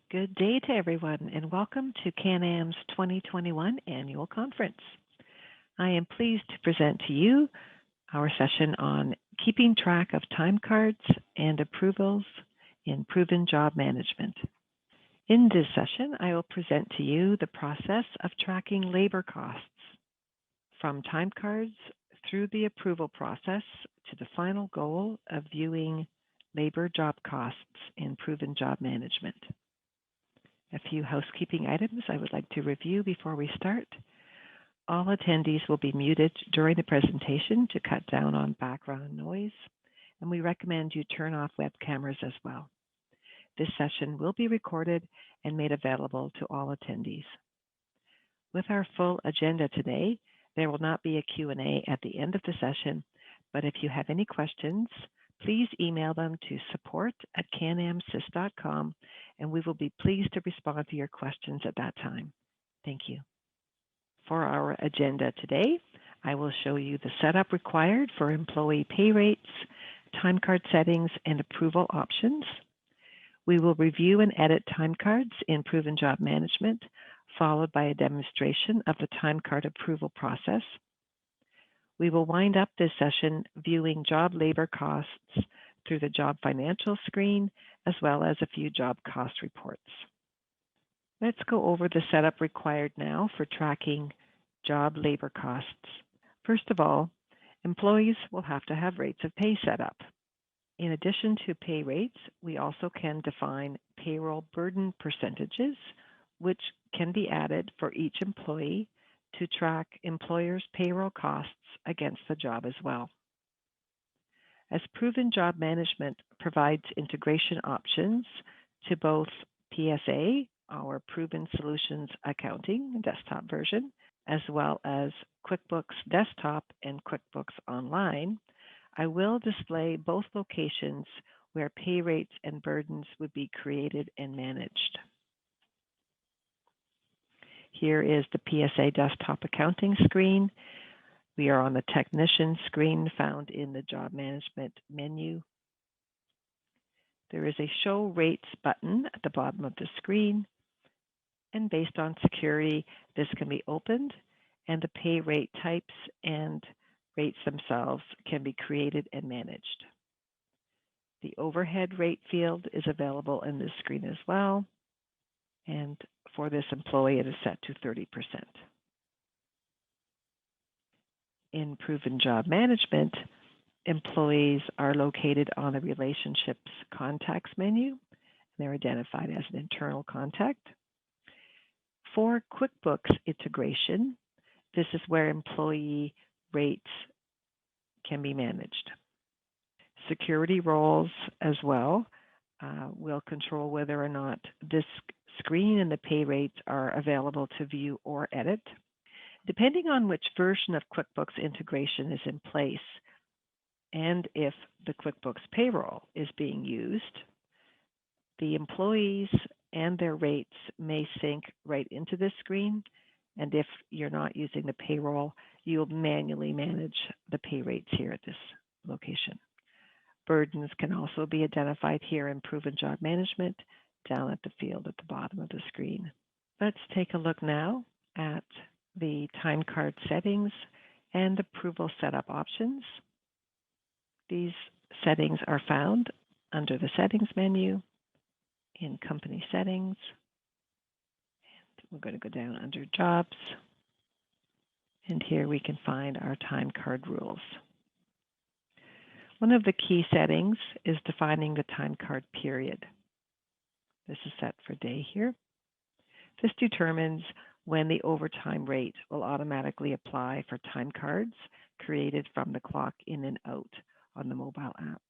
Good day to everyone, and welcome to Can-Am's 2021 Annual Conference. I am pleased to present to you our session on keeping track of time cards and approvals in proven job management. In this session, I will present to you the process of tracking labor costs from time cards through the approval process to the final goal of viewing labor job costs in proven job management. A few housekeeping items I would like to review before we start. All attendees will be muted during the presentation to cut down on background noise, and we recommend you turn off web cameras as well. This session will be recorded and made available to all attendees. With our full agenda today, there will not be a Q&A at the end of the session, but if you have any questions, please email them to support@canamsys.com, and we will be pleased to respond to your questions at that time. Thank you. For our agenda today, I will show you the setup required for employee pay rates, time card settings, and approval options. We will review and edit time cards in Proven Job Management, followed by a demonstration of the time card approval process. We will wind up this session viewing job labor costs through the job financial screen, as well as a few job cost reports. Let's go over the setup required now for tracking job labor costs. First of all, employees will have to have rates of pay set up. In addition to pay rates, we also can define payroll burden percentages, which can be added for each employee to track employers' payroll costs against the job as well. As Proven Job Management provides integration options to both PSA, our Proven Solutions Accounting desktop version, as well as QuickBooks Desktop and QuickBooks Online, I will display both locations where pay rates and burdens would be created and managed. Here is the PSA Desktop Accounting screen. We are on the Technician screen found in the Job Management menu. There is a Show Rates button at the bottom of the screen, and based on security, this can be opened, and the pay rate types and rates themselves can be created and managed. The overhead rate field is available in this screen as well, and for this employee, it is set to 30%. In Proven Job Management, employees are located on the Relationships Contacts menu. They're identified as an internal contact. For QuickBooks integration, this is where employee rates can be managed. Security roles as well will control whether or not this screen and the pay rates are available to view or edit. Depending on which version of QuickBooks integration is in place, and if the QuickBooks payroll is being used, the employees and their rates may sync right into this screen. And if you're not using the payroll, you'll manually manage the pay rates here at this location. Burdens can also be identified here in Proven Job Management down at the field at the bottom of the screen. Let's take a look now at the time card settings and approval setup options. These settings are found under the Settings menu in Company Settings. And we're going to go down under Jobs. And here we can find our time card rules. One of the key settings is defining the time card period. This is set for day here. This determines when the overtime rate will automatically apply for time cards created from the clock in and out on the mobile app.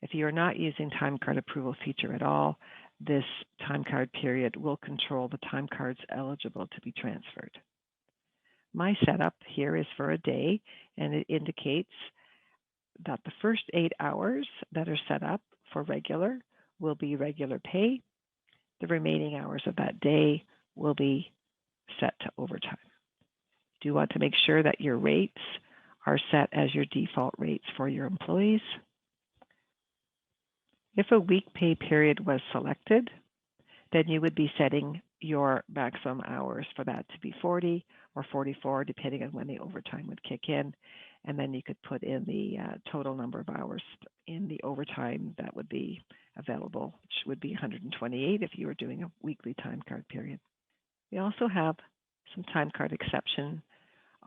If you are not using time card approval feature at all, this time card period will control the time cards eligible to be transferred. My setup here is for a day, and it indicates that the first 8 hours that are set up for regular will be regular pay. The remaining hours of that day will be set to overtime. You do want to make sure that your rates are set as your default rates for your employees. If a week pay period was selected, then you would be setting your maximum hours for that to be 40 or 44, depending on when the overtime would kick in. And then you could put in the total number of hours in the overtime that would be available, which would be 128 if you were doing a weekly time card period. We also have some time card exception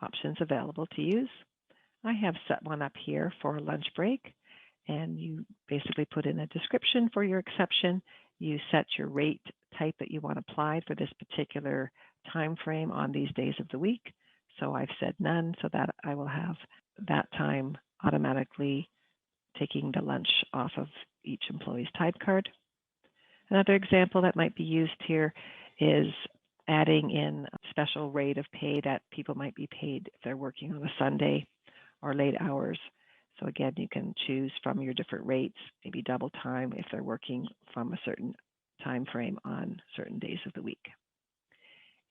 options available to use. I have set one up here for a lunch break, and you basically put in a description for your exception. You set your rate type that you want applied for this particular time frame on these days of the week. So I've said none, so that I will have that time automatically taking the lunch off of each employee's time card. Another example that might be used here is adding in a special rate of pay that people might be paid if they're working on a Sunday or late hours. So again, you can choose from your different rates, maybe double time if they're working from a certain time frame on certain days of the week.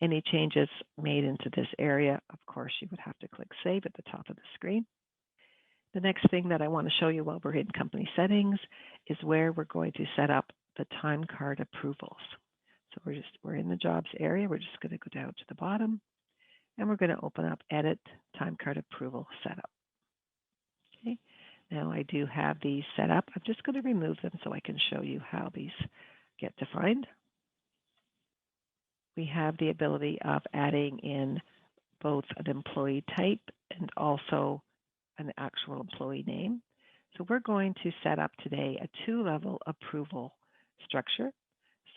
Any changes made into this area, of course, you would have to click Save at the top of the screen. The next thing that I want to show you while we're in company settings is where we're going to set up the time card approvals. So we're in the jobs area. We're just going to go down to the bottom, and we're going to open up Edit Time Card Approval Setup. Okay. Now I do have these set up. I'm just going to remove them so I can show you how these get defined. We have the ability of adding in both an employee type and also an actual employee name. So we're going to set up today a two-level approval structure.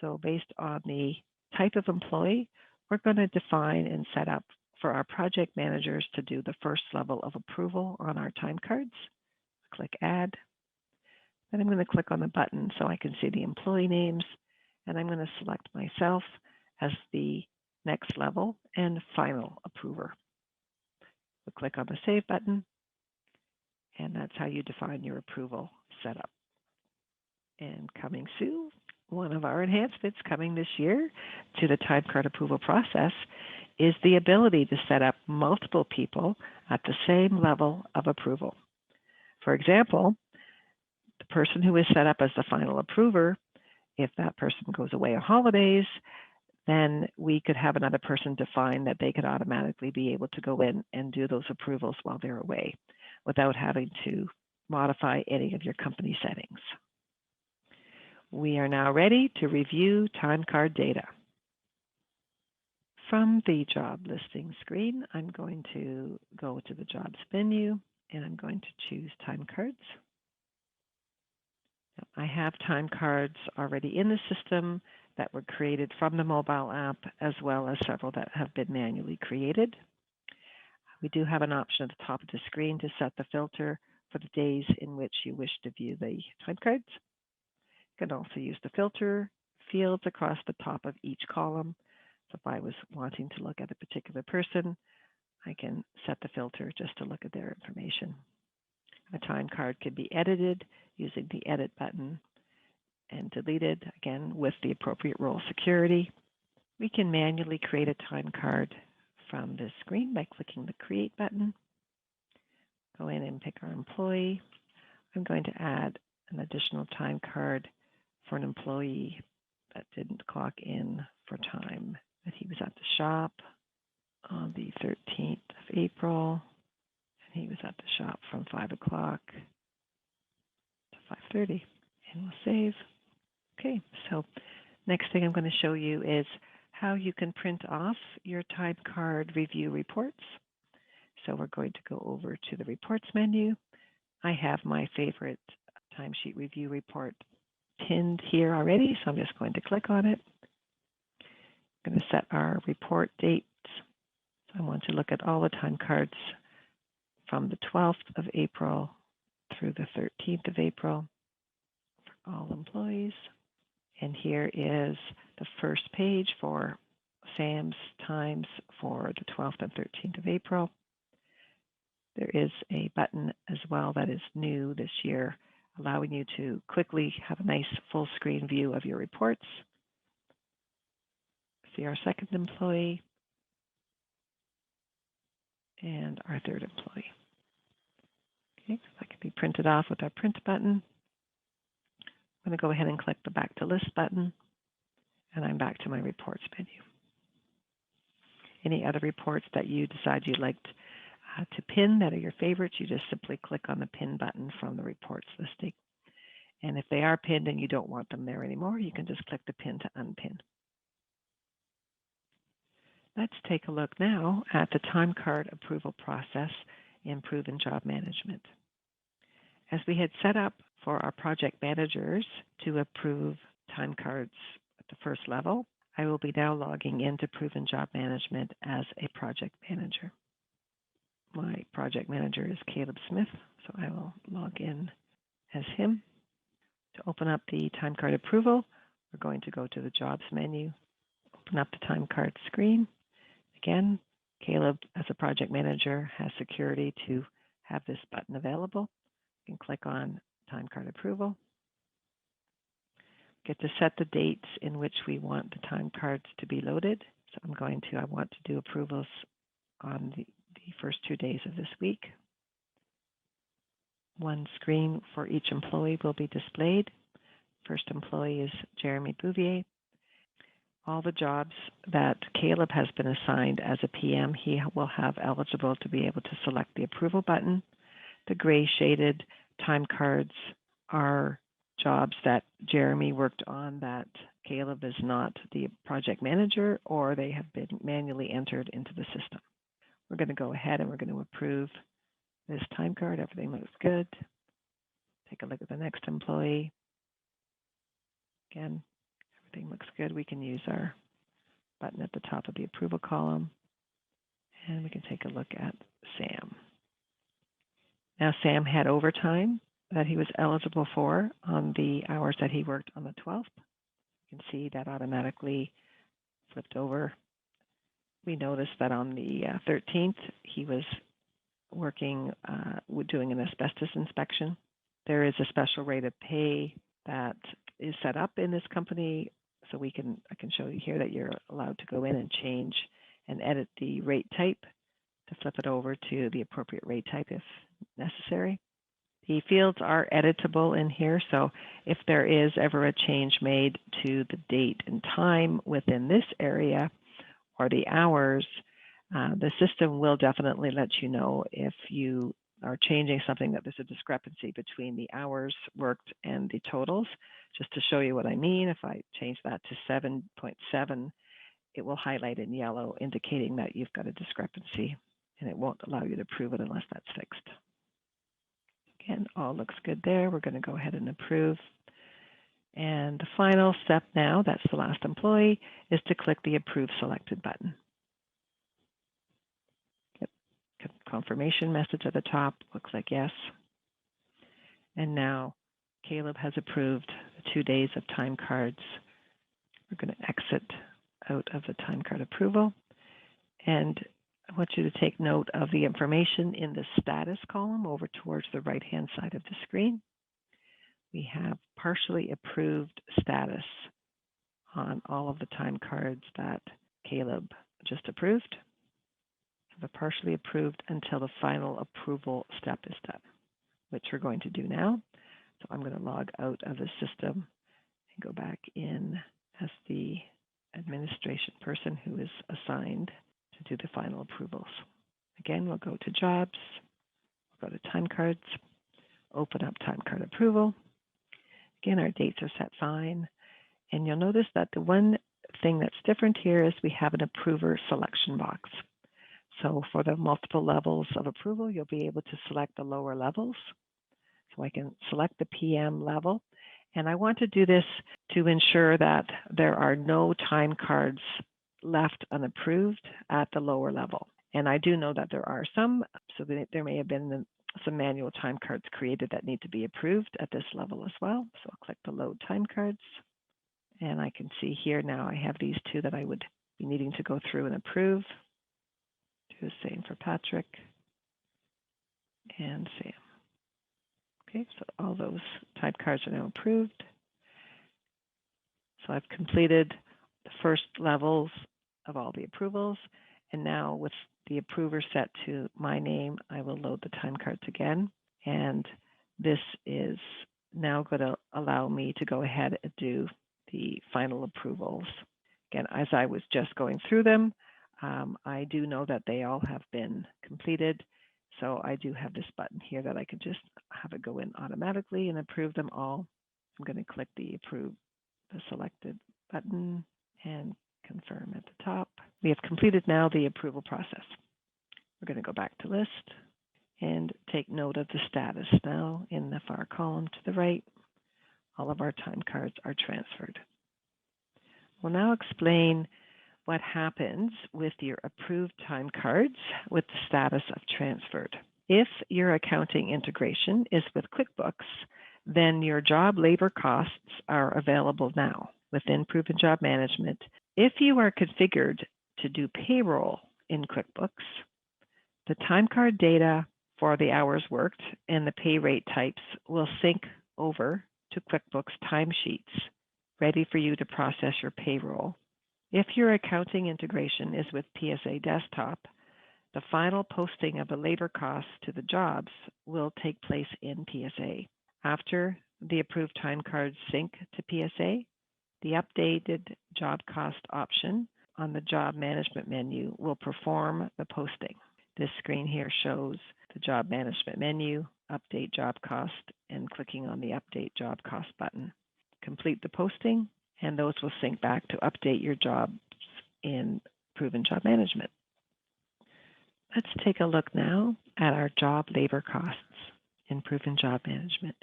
So based on the type of employee, we're going to define and set up for our project managers to do the first level of approval on our time cards. Click Add. Then I'm going to click on the button so I can see the employee names, and I'm going to select myself as the next level and final approver. We'll click on the Save button, and that's how you define your approval setup. And coming soon, one of our enhancements coming this year to the time card approval process is the ability to set up multiple people at the same level of approval. For example, the person who is set up as the final approver, if that person goes away on holidays, then we could have another person define that they could automatically be able to go in and do those approvals while they're away without having to modify any of your company settings. We are now ready to review time card data. From the job listing screen, I'm going to go to the jobs menu and I'm going to choose time cards. Now, I have time cards already in the system that were created from the mobile app, as well as several that have been manually created. We do have an option at the top of the screen to set the filter for the days in which you wish to view the time cards. You can also use the filter fields across the top of each column. So if I was wanting to look at a particular person, I can set the filter just to look at their information. A time card can be edited using the Edit button and deleted, again, with the appropriate role security. We can manually create a time card from this screen by clicking the Create button. Go in and pick our employee. I'm going to add an additional time card for an employee that didn't clock in for time, that he was at the shop on the 13th of April, and he was at the shop from 5 o'clock to 5:30, and we'll save. Okay, so next thing I'm going to show you is how you can print off your time card review reports. So we're going to go over to the Reports menu. I have my favorite timesheet review report pinned here already, so I'm just going to click on it. I'm going to set our report dates. So I want to look at all the time cards from the 12th of April through the 13th of April for all employees. And here is the first page for Sam's times for the 12th and 13th of April. There is a button as well that is new this year, allowing you to quickly have a nice full screen view of your reports. See our second employee and our third employee. Okay, so that can be printed off with our print button. I'm going to go ahead and click the Back to List button, and I'm back to my Reports menu. Any other reports that you decide you'd like to pin that are your favorites, you just simply click on the Pin button from the Reports listing. And if they are pinned and you don't want them there anymore, you can just click the Pin to unpin. Let's take a look now at the time card approval process in Proven Job Management. As we had set up for our project managers to approve time cards at the first level, I will be now logging into Proven Job Management as a project manager. My project manager is Caleb Smith, so I will log in as him. To open up the time card approval, we're going to go to the Jobs menu, open up the time card screen. Again, Caleb, as a project manager, has security to have this button available. You can click on time card approval. Get to set the dates in which we want the time cards to be loaded. So I want to do approvals on the first 2 days of this week. One screen for each employee will be displayed. First employee is Jeremy Bouvier. All the jobs that Caleb has been assigned as a PM, he will have eligible to be able to select the approval button. The gray shaded time cards are jobs that Jeremy worked on that Caleb is not the project manager, or they have been manually entered into the system. We're going to go ahead and we're going to approve this time card. Everything looks good. Take a look at the next employee. Again, everything looks good. We can use our button at the top of the approval column, and we can take a look at Sam. Now, Sam had overtime that he was eligible for on the hours that he worked on the 12th. You can see that automatically flipped over. We noticed that on the 13th, he was working, doing an asbestos inspection. There is a special rate of pay that is set up in this company. So I can show you here that you're allowed to go in and change and edit the rate type to flip it over to the appropriate rate type if necessary. The fields are editable in here, so if there is ever a change made to the date and time within this area or the hours, the system will definitely let you know if you are changing something, that there's a discrepancy between the hours worked and the totals. Just to show you what I mean, if I change that to 7.7, it will highlight in yellow, indicating that you've got a discrepancy, and it won't allow you to prove it unless that's fixed. Again, all looks good there. We're going to go ahead and approve. And the final step now, that's the last employee, is to click the Approve Selected button. Get confirmation message at the top, looks like yes. And now Caleb has approved the 2 days of time cards. We're going to exit out of the time card approval. And I want you to take note of the information in the status column over towards the right-hand side of the screen. We have partially approved status on all of the time cards that Caleb just approved. The partially approved until the final approval step is done, which we're going to do now. So I'm going to log out of the system and go back in as the administration person who is assigned to do the final approvals. Again, we'll go to Jobs, we'll go to Time Cards, open up Time Card Approval. Again, our dates are set fine. And you'll notice that the one thing that's different here is we have an approver selection box. So for the multiple levels of approval, you'll be able to select the lower levels. So I can select the PM level. And I want to do this to ensure that there are no time cards left unapproved at the lower level. And I do know that there are some, so there may have been some manual time cards created that need to be approved at this level as well. So I'll click the Load Time Cards. And I can see here now I have these two that I would be needing to go through and approve. Do the same for Patrick and Sam. Okay, so all those time cards are now approved. So I've completed the first levels of all the approvals. And now with the approver set to my name, I will load the time cards again. And this is now going to allow me to go ahead and do the final approvals. Again, as I was just going through them, I do know that they all have been completed. So I do have this button here that I could just have it go in automatically and approve them all. I'm going to click the selected button and confirm at the top. We have completed now the approval process. We're going to go back to list and take note of the status now in the far column to the right. All of our time cards are transferred. We'll now explain what happens with your approved time cards with the status of transferred. If your accounting integration is with QuickBooks, then your job labor costs are available now within Proven Job Management. If you are configured to do payroll in QuickBooks, the time card data for the hours worked and the pay rate types will sync over to QuickBooks timesheets, ready for you to process your payroll. If your accounting integration is with PSA Desktop, the final posting of the labor costs to the jobs will take place in PSA. After the approved time cards sync to PSA, the updated job cost option on the job management menu will perform the posting. This screen here shows the job management menu, update job cost, and clicking on the update job cost button. Complete the posting, and those will sync back to update your jobs in Proven Job Management. Let's take a look now at our job labor costs in Proven Job Management.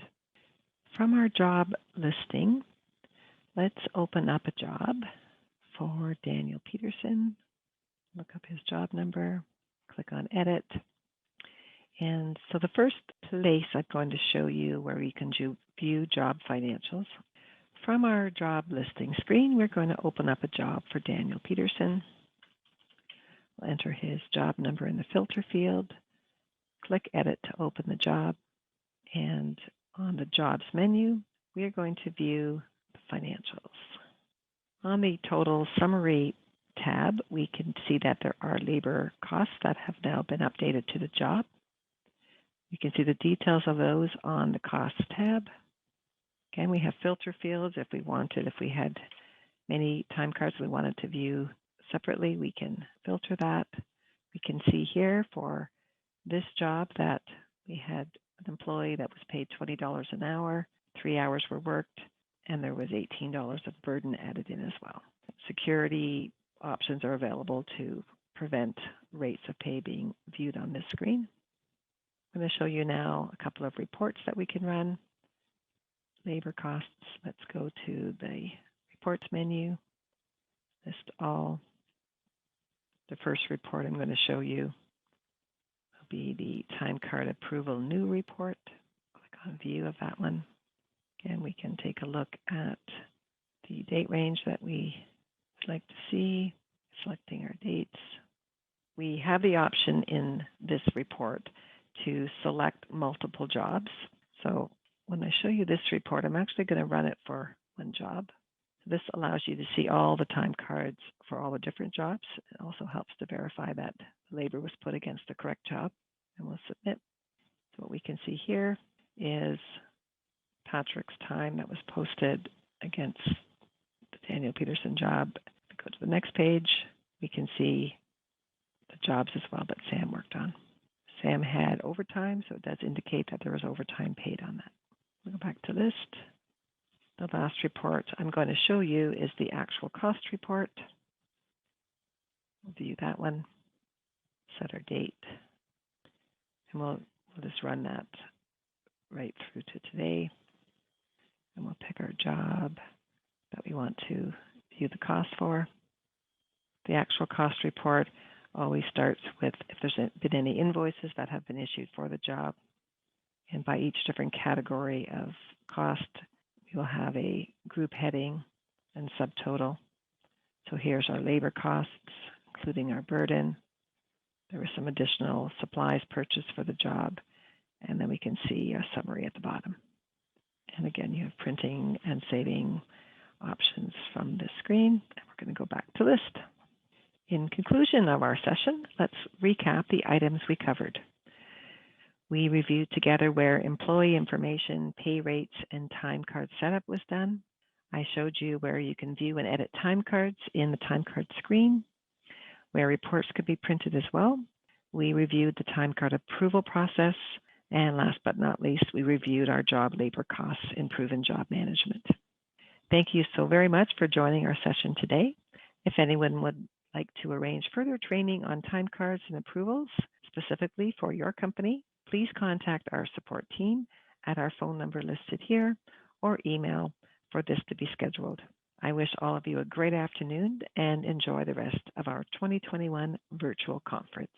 From our job listing, let's open up a job for Daniel Peterson. Look up his job number, click on Edit. And so the first place I'm going to show you where you can view job financials. From our job listing screen, we're going to open up a job for Daniel Peterson. We'll enter his job number in the filter field, click Edit to open the job, and on the Jobs menu, we are going to view the financials. On the Total Summary tab, we can see that there are labor costs that have now been updated to the job. You can see the details of those on the Costs tab. Again, we have filter fields if we had many time cards we wanted to view separately, we can filter that. We can see here for this job that we had an employee that was paid $20 an hour, 3 hours were worked, and there was $18 of burden added in as well. Security options are available to prevent rates of pay being viewed on this screen. I'm going to show you now a couple of reports that we can run. Labor costs, let's go to the reports menu, list all. The first report I'm going to show you will be the time card approval new report. Click on view of that one. Again, we can take a look at the date range that we would like to see, selecting our dates. We have the option in this report to select multiple jobs. So when I show you this report, I'm actually going to run it for one job. This allows you to see all the time cards for all the different jobs. It also helps to verify that labor was put against the correct job, and we'll submit. So what we can see here is Patrick's time that was posted against the Daniel Peterson job. If we go to the next page, we can see the jobs as well that Sam worked on. Sam had overtime, so it does indicate that there was overtime paid on that. We'll go back to list. The last report I'm going to show you is the actual cost report. We'll view that one, set our date, and we'll just run that right through to today. And we'll pick our job that we want to view the cost for. The actual cost report always starts with if there's been any invoices that have been issued for the job. And by each different category of cost, we will have a group heading and subtotal. So here's our labor costs, including our burden. There were some additional supplies purchased for the job. And then we can see a summary at the bottom. And again, you have printing and saving options from this screen. And we're going to go back to list. In conclusion of our session, let's recap the items we covered. We reviewed together where employee information, pay rates, and time card setup was done. I showed you where you can view and edit time cards in the time card screen, where reports could be printed as well. We reviewed the time card approval process. And last but not least, we reviewed our job labor costs in proven job management. Thank you so very much for joining our session today. If anyone would like to arrange further training on time cards and approvals, specifically for your company, please contact our support team at our phone number listed here or email for this to be scheduled. I wish all of you a great afternoon and enjoy the rest of our 2021 virtual conference.